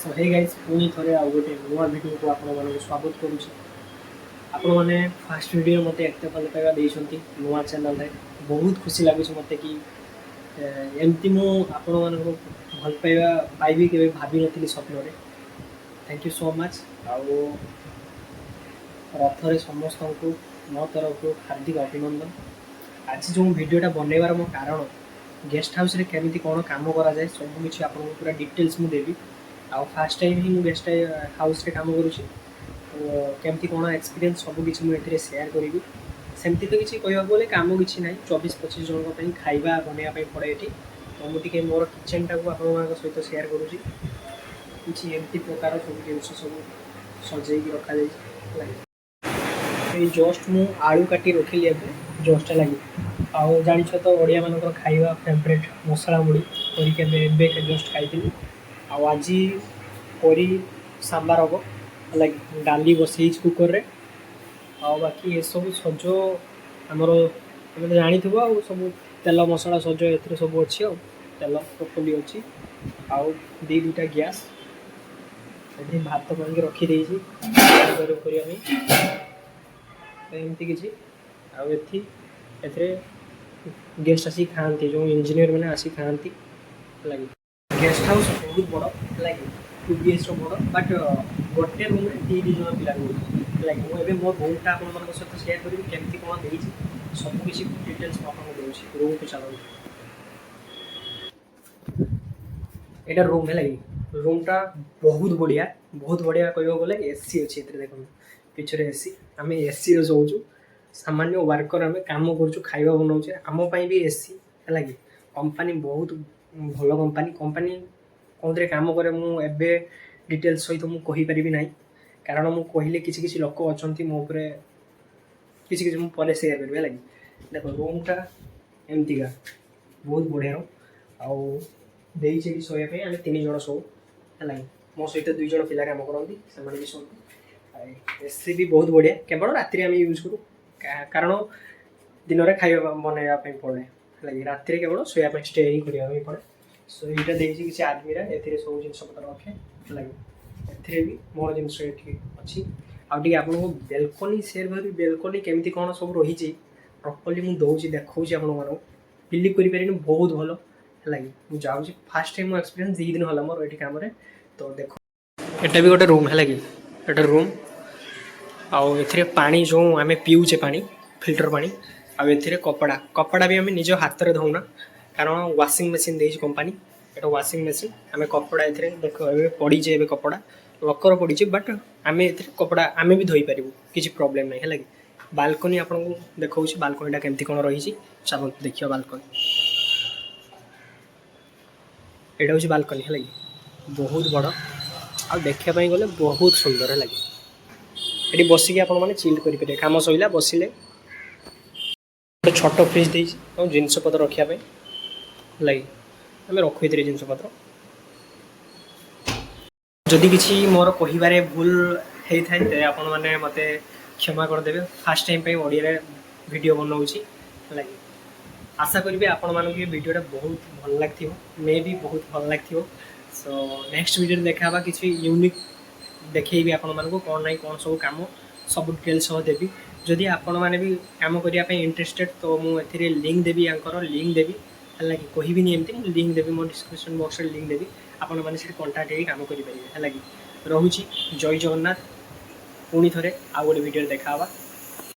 सो hey guys पुणी थे आउ गोटे नुआ वीडियो को आपण स्वागत करुच्ची। आपण मैंने फास्ट वीडियो मत एत भल पाइबा देइछंती नुआ चैनल रे बहुत खुशी लगुच मत कि एमती मु आपण मानको भल पाइबा पाइबी के भाभी नथिली स्वप्न रे। Thank you so much. आउ रथरे समस्त को मो तरफ हार्दिक अभिनंदन। आज जो वीडियोटा बनइबार मो कारण गेस्ट हाउस रे केमिति कोन काम करा जाए सब किछि आपन पूरा डिटेल्स मु देबी। आउ फास्ट टाइम ही गेस्ट हाउस रे काम करूछि तो केमती कोन एक्सपीरियंस सब किछि मु एथिरे शेयर करिवि। सेमती तो किछि कहबा बोले काम किछि नै 24-25 जन पई खाइबा बनेया पई पड़े एठी। तो मु टिके मोर किचन टा को आपन मानक सहित शेयर करूछि। किछि एमती प्रकार सब जिंस सब सजै कि रखा जाय। ए जस्ट मु आलू काटी रखिली एबे जस्ट लगी। आउ जानी तो ओडिया मानकर खाइबा फेवरेट मसला मुड़ी करी के जस्ट खाई। आज करी सांबार हम लगे डाली बसई कुकर रे। आ बाकी ये सब सज आमर तुम तो जानी सब तेल मसला सज ए सब अच्छी तेल प्रोपरली अच्छी। आउ दुटा गैस भात पानी रखीदे एमती किसी आउ गेस्ट आसी खाती जो इंजीनियर मैंने आसी खाती लगे। गेस्ट हाउस बहुत बड़ लगे 2 BHK बड़ बट गोटे रूम में 3 जन पिला लगे। मुझे मो रूमटा आप सहित शेयर करी केमती कौन दे सब किसी डिटेल्स मुझे रूम को चलो। यहाँ रूम है लगे रूमटा बहुत बढ़िया कह गले एसी अच्छी देखो पिछले एसी आम एसी रोचु सामान्य वर्कर आम कम कर खाଇବା बनाऊे आमपाई भी एसी है लगे। कंपनी बहुत भल कंपनी कौन काम करे मुझे डिटेल्स सहित मुझे कहीपरि ना कारण मुझे कहले किसी लोक अच्छा मो किसी मुझे शेयर करेंगे लगे। देख रूमटा एमतीका बहुत बढ़िया आउ शोपाई आम 3 जन शो है लगे। मो सहित 2 जन पिला कम करती भी शोती। एसी भी बहुत बढ़िया केवल राति आम यूज करूँ कारण दिन में खाଇବା बनवाई पड़े लगे राति केवल शोया स्टे ही करने पड़े। सो यहाँ देखिए किसी आदमीरा ए सब जिनपतर रखे लगे ए भी मोर जिन अच्छी आगे आपको बेलकनी शेयर करी बेलकनी केमी कौन सब रही प्रॉपर्ली मुझे दूसरी देखा आप बिलीव करें बहुत भल लगे। मुझे जाऊँ फास्ट टाइम मो एक्सपीरियंस 2 दिन है मोर ये कम तो देखो यहाँ भी गोटे रूम है लगे ये रूम आउ ए पानी जो आम पीऊे पानी फिल्टर पानी आउ ए कपड़ा भी आम निज हाथ में धोना कारण वाशिंग मशीन दे कंपनी एटा वाशिंग मशीन आम कपड़ा ए देख पड़ीचे ए कपड़ा लकर पड़ी बट आम ए कपड़ा आम भी धोई पारू किसी प्रोब्लेम ना है लगे। बालकनी आपको देखा बालकनीटा केमती कौन रही चलो देखिए बालकनी यहाँ हूँ बालकनी है लगे बहुत बड़ आ देखापी गले बहुत सुंदर है लगे। ये बसिक आपने चिल करेंगे कम सैला बसिले छोट फ्रिज दे जिनपतर रखापी लगे आम रखु ये जिनपतर जदि किसी मोर कह भूल होता है आपण मैंने मत क्षमा करदे। फास्ट टाइम ओडिया वीडियो बनाऊँगी लगे आशा करी आपण मानक ये वीडियोटा बहुत भल लगे मे भी बहुत भल लगे। सो नेक्स्ट वीडियो देखा किसी यूनिक देखी आपण मानक कौन ना कौन सब कम सब डिटेल्स देवी। जदि आपण मैंने भी कम करने इंटरेस्टेड तो मुझे लिंक देवी यांकर लिंक देवी है कि कहबी एमती लिंक देवी मो डिस्क्रिप्शन बॉक्स में लिंक देवी आपण मैंने कंटाक्ट हो कम करेंगे है लगे। रोची जय जगन्नाथ पुणी थे आउ गोटे वीडियो देखा।